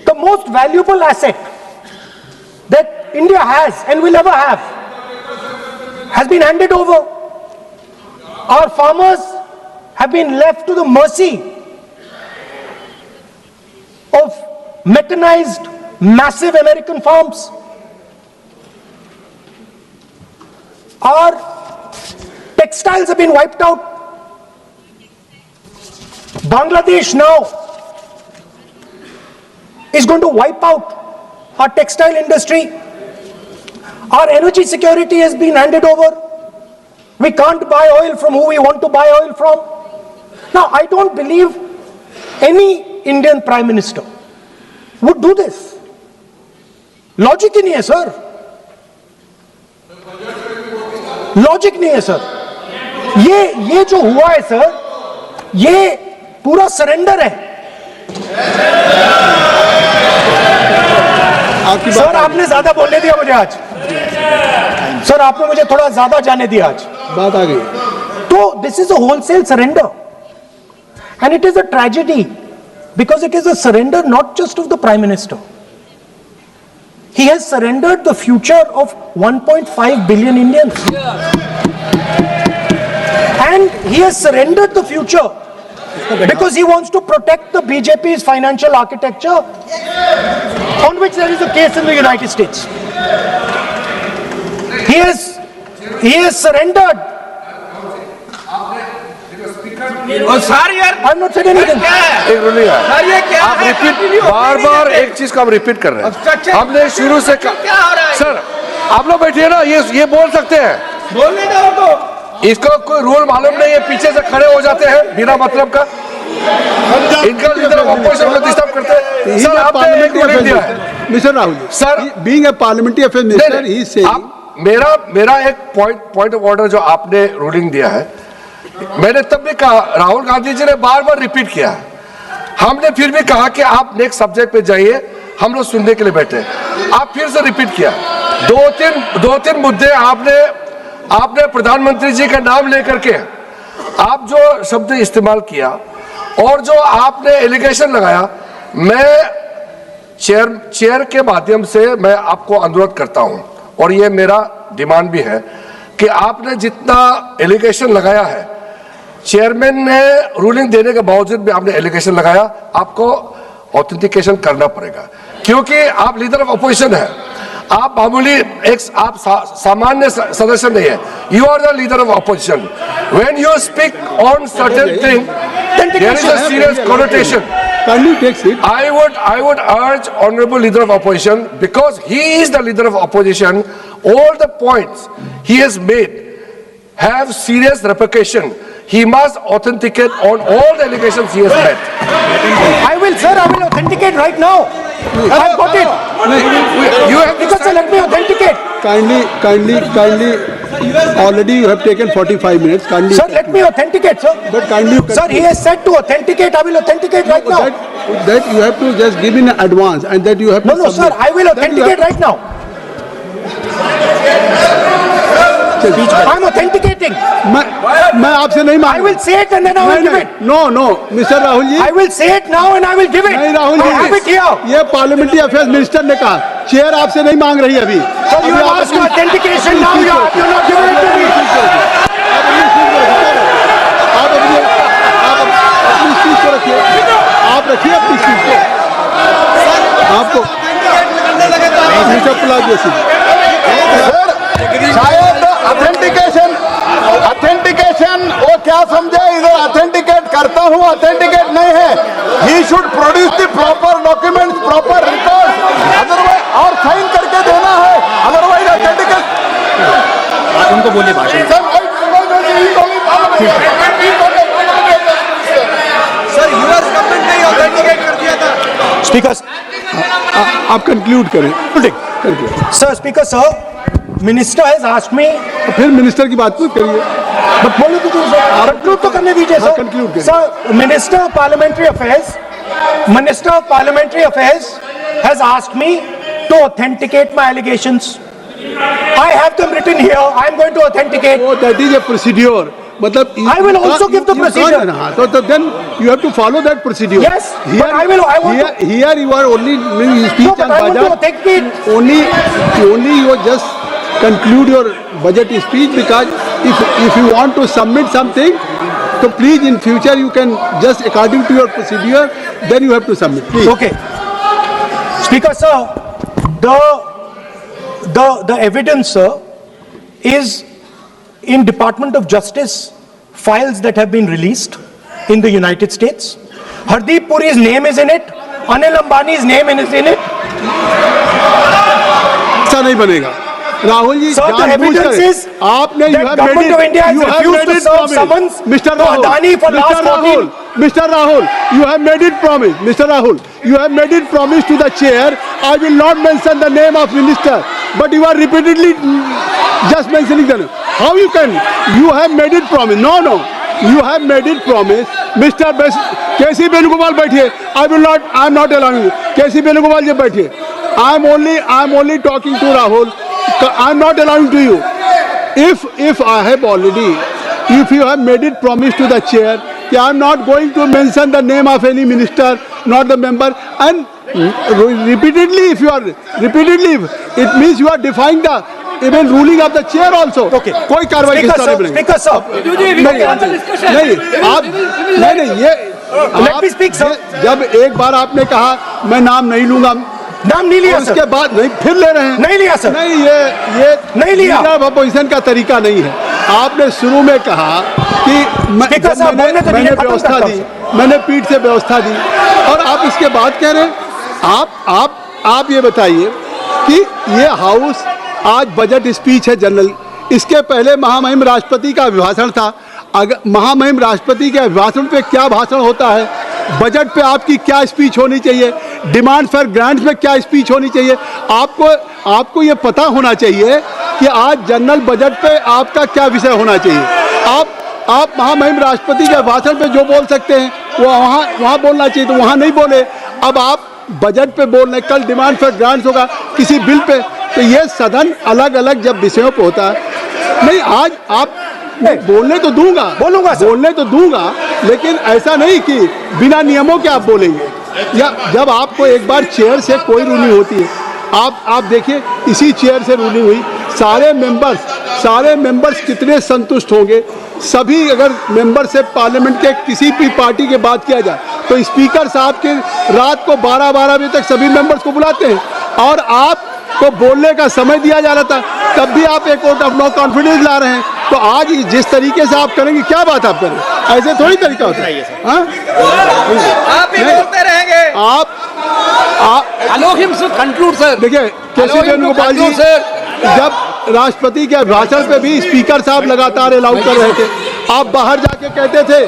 The most valuable asset that India has and will ever have has been handed over. Our farmers have been left to the mercy of mechanized, massive American farms. Our textiles have been wiped out. Bangladesh now is going to wipe out our textile industry. Our energy security has been handed over. We can't buy oil from who we want to buy oil from. Now, I don't believe any Indian Prime Minister would do this. Logic ही नहीं है sir. Logic नहीं है sir. ये जो हुआ है sir, ये पूरा सरेंडर है. सर आपने ज्यादा बोलने दिया मुझे आज. सर आपने मुझे थोड़ा ज्यादा जाने दिया आज. बात आ गई. तो this is a wholesale surrender and it is a tragedy because it is a surrender not just of the Prime Minister. He has surrendered the future of 1.5 billion Indians. And he has surrendered the future because he wants to protect the BJP's financial architecture, on which there is a case in the United States. He has surrendered. I'm not saying anything. आप repeat बार एक चीज को हम repeat कर रहे हैं. हमने शुरू से सर आप लोग बैठिए ना, ये बोल सकते हैं. बोलने दो तो. इसको कोई रूल मालूम नहीं है, पीछे से खड़े हो जाते हैं बिना मतलब का. इनका लीडर ऑफ ऑपोजिशन को डिस्टर्ब करते हैं. सर आपने एक रूलिंग दिया है mister Rahul sir, being a parliamentary affair minister ही से मेरा एक पॉइंट ऑफ ऑर्डर जो आपने रूलिंग दिया है, मैंने तब भी कहा, राहुल गांधी जी ने बार बार रिपीट किया. हमने फिर भी कहा कि आप नेक्स्ट सब्जेक्ट पे जाइए, हम लोग सुनने के लिए बैठे. आप फिर से रिपीट किया. दो तीन मुद्दे आपने प्रधानमंत्री जी का नाम लेकर के आप जो शब्द इस्तेमाल किया और जो आपने एलिगेशन लगाया, मैं चेयर के माध्यम से मैं आपको अनुरोध करता हूं और ये मेरा डिमांड भी है कि आपने जितना एलिगेशन लगाया है, चेयरमैन ने रूलिंग देने के बावजूद भी आपने एलिगेशन लगाया, आपको ऑथेंटिकेशन करना पड़ेगा. क्योंकि आप लीडर ऑफ अपोजिशन है, आप मामूली आप सामान्य सदस्य नहीं है. You are the leader of opposition. When you speak on certain thing, there is a serious connotation. I would urge Honorable Leader of Opposition, because he is the Leader of Opposition, all the points he has made have serious repercussion. He must authenticate on all the allegations he has made. I will authenticate right now. I've got it. You have to because let me authenticate. Kindly. Already you have taken 45 minutes. Kindly. Sir, let me authenticate, sir. But kindly. Sir, he has said to authenticate. I will authenticate right now. That you have to just give in advance, and that you have to. No, sir. I will authenticate right now. I'm authenticating. मैं आपसे नहीं मांग. I will say it and then I will give it. No, Mr. Rahul ji. I will say it now and I will give it. नहीं Rahul ji. I have it here. ये parliamentary affairs minister ने कहा, chair आपसे नहीं मांग रही अभी. So you have asked for authentication now. You are not giving it to me. आप अपनी चीज को रखिए. आप रखिए अपनी चीज को. आपको शायद ऑथेंटिकेशन वो क्या समझे, इधर ऑथेंटिकेट करता हूँ, ऑथेंटिकेट नहीं है. He should produce the proper document, proper record, otherwise और साइन करके देना है, अदरवाइज ऑथेंटिकेट. उनको बोलिए भाषण. सर यूएस गवर्नमेंट ने ऑथेंटिकेट कर दिया था. Speaker, आप कंक्लूड करें. Sir, Speaker, sir, Minister has asked me. तो फिर मिनिस्टर की बात करिए. But बोलो तो कंक्लूड तो करने दीजिए सर. conclude करिए. Sir, Minister of Parliamentary Affairs has asked me to authenticate my allegations. I have them written here. I am going to authenticate. Oh, that is a procedure. मतलब I will also give the procedure. So then you have to follow that procedure. Yes, but I want to- Here you are only doing speech No, but on I want to budget. authenticate. Only you just conclude your budget speech, because if you want to submit something, so please in future you can just according to your procedure, then you have to submit. Please. Okay. Speaker sir, the evidence, sir, is in Department of Justice files that have been released in the United States. Hardeep Puri's name is in it. Anil Ambani's name is in it. ऐसा नहीं बनेगा Rahul ji. Sir, the जानबूझकर evidence is आपने that government of India has refused to serve summons Mr. to Adani for last 14. Mr. Rahul, you have made it promise. Mr. Rahul, you have made it promise to the chair. I will not mention the name of minister, but you are repeatedly just mentioning the name. How you can? You have made it promise. No. You have made it promise. Mr. K.C. Venugopal बैठिए. I am not allowing you. K.C. Venugopal जी बैठिए. I am only talking to Rahul. I am not allowing to you. If I have already, if you have made it promise to the chair, I am not going to mention the name of any minister, not the member, and repeatedly, if you are repeatedly, it means you are defying the even ruling of the chair also. Okay. कोई कार्रवाई किस तरह बनेगी? Speaker sir. नहीं ये Let me speak, sir. जब एक बार आपने कहा मैं नाम नहीं लूंगा, नाम नहीं लिया उसके सर. बाद नहीं फिर ले रहे हैं। नहीं लिया सर. नहीं ये नहीं लिया. लीडर ऑफ अपोजिशन का तरीका नहीं है। आपने शुरू में कहा कि स्पीकर साहब, बोलने तो मैंने दीजिए, खत्म व्यवस्था करता दी, हूं। मैंने पीठ से व्यवस्था दी, और आप इसके बाद कह रहे हैं। आप ये बताइए कि ये हाउस आज बजट स्पीच है जनरल, इसके पहले महामहिम राष्ट्रपति का अभिभाषण था। अगर महामहिम राष्ट्रपति के अभिभाषण पे क्या भाषण होता है, बजट पे आपकी क्या स्पीच होनी चाहिए, डिमांड फॉर ग्रांट्स में क्या स्पीच होनी चाहिए, आपको ये पता होना चाहिए कि आज जनरल बजट पे आपका क्या विषय होना चाहिए। आप महामहिम राष्ट्रपति के भाषण पे जो बोल सकते हैं वो वहाँ बोलना चाहिए, तो वहाँ नहीं बोले। अब आप बजट पे बोल रहे, कल डिमांड फॉर ग्रांट्स होगा किसी बिल पे, तो ये सदन अलग अलग जब विषयों पे होता है। नहीं, आज आप बोलने तो दूंगा, बोलने तो दूंगा, लेकिन ऐसा नहीं कि बिना नियमों के आप बोलेंगे। या जब आपको एक बार चेयर से कोई रूलिंग होती है, आप देखिए इसी चेयर से रूलिंग हुई, सारे मेंबर्स कितने संतुष्ट होंगे। सभी अगर मेंबर से पार्लियामेंट के किसी भी पार्टी की बात किया जाए तो स्पीकर साहब के रात को 12-12 बजे तक सभी मेंबर्स को बुलाते हैं, और आपको बोलने का समय दिया जा रहा था, तब भी आप एक वोट ऑफ नो कॉन्फिडेंस ला रहे हैं। तो आज जिस तरीके से आप करेंगे, क्या बात आप करें, ऐसे थोड़ी तरीका होता है। आप ही बोलते रहेंगे। आप कंक्लूड सर। देखिए केसी वेणुगोपाल जी जब राष्ट्रपति के भाषण पे भी स्पीकर साहब लगातार अलाउ कर रहे थे, आप बाहर जाके कहते थे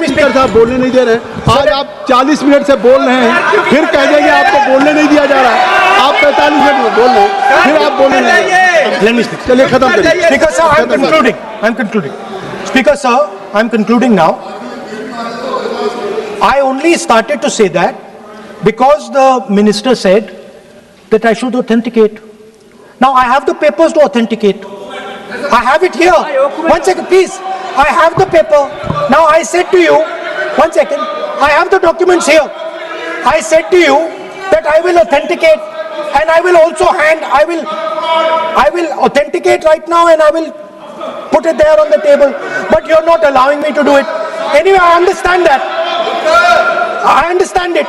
स्पीकर साहब बोलने नहीं दे रहे, आज आप 40 मिनट से बोल रहे हैं, फिर कह देंगे आपको बोलने नहीं दिया जा रहा है, आप 45 मिनट में बोल रहे हैं, फिर आप बोलने नहीं दे रहे। चलिए खत्म करिए। Speaker sir, I'm concluding. Speaker sir, I'm concluding now. I only started to say that because the minister said that I should authenticate. Now I have the papers to authenticate. I have it here. One second, please. I have the paper. Now I said to you, one second, I have the documents here. I said to you that I will authenticate, and I will also I will authenticate right now, and I will put it there on the table. But you're not allowing me to do it. Anyway, I understand that. I understand it.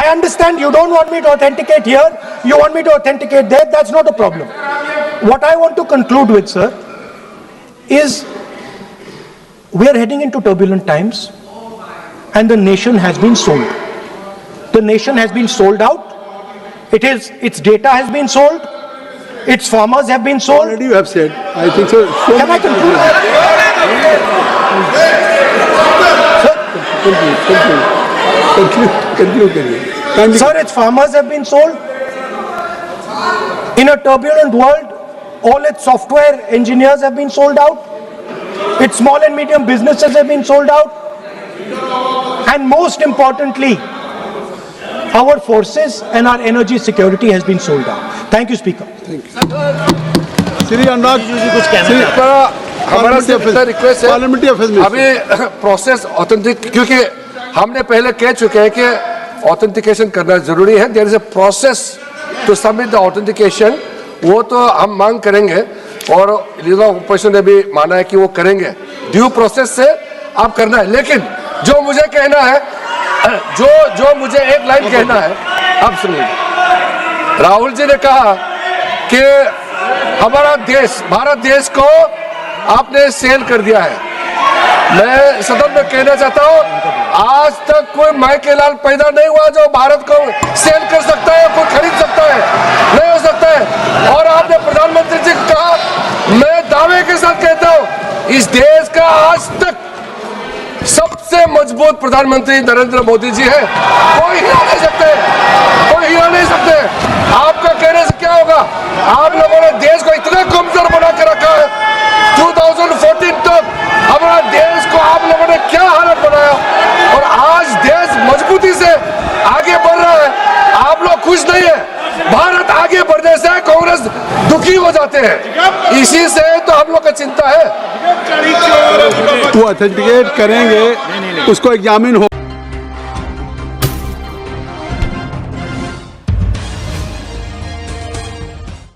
I understand you don't want me to authenticate here. You want me to authenticate there. That's not a problem. What I want to conclude with, sir, is we are heading into turbulent times, and the nation has been sold. The nation has been sold out. Its data has been sold. Its farmers have been sold. Already you have said. I think so. Can I conclude? Conclude. Sir, its farmers have been sold. In a turbulent world, all its software engineers have been sold out. Its small and medium businesses have been sold out. And most importantly, our forces and our energy security has been sold out. Thank you, Speaker. Sri Anurag, हमारा सिर्फ इतना request है, parliamentary affairs में अभी process authentic, क्योंकि हमने पहले कह चुके हैं कि ऑथेंटिकेशन करना जरूरी है। There is a process to submit the authentication, वो तो हम मांग करेंगे और लीडर ऑफ ओपोजिशन ने भी माना है कि वो करेंगे, ड्यू प्रोसेस से आप करना है। लेकिन जो मुझे कहना है, जो मुझे एक लाइन कहना है, अब सुनिए, राहुल जी ने कहा कि हमारा देश, भारत देश को आपने सेल कर दिया है। मैं सदन में कहना चाहता हूं, आज तक कोई माइकेलाल पैदा नहीं हुआ जो भारत को सेल कर सकता है, कोई खरीद सकता है, नहीं हो सकता है। और आपने प्रधानमंत्री जी को कहा, मैं दावे के साथ कहता हूं, इस देश का आज तक सबसे मजबूत प्रधानमंत्री नरेंद्र मोदी जी है, कोई हिला नहीं सकते, कोई हिला नहीं सकते। आपका कहने से क्या होगा? आप लोगों ने देश को इतना कमजोर बना के रखा है, 2014 तक हमारा देश को आप लोगों ने क्या हालत बनाया, और आज देश मजबूती से आगे बढ़ रहा है। आप लोग खुश नहीं है, भारत आगे बढ़ने से कांग्रेस दुखी हो जाते हैं, इसी से तो हम लोग का चिंता है। वो ऑथेंटिकेट करेंगे, उसको एग्जामिन हो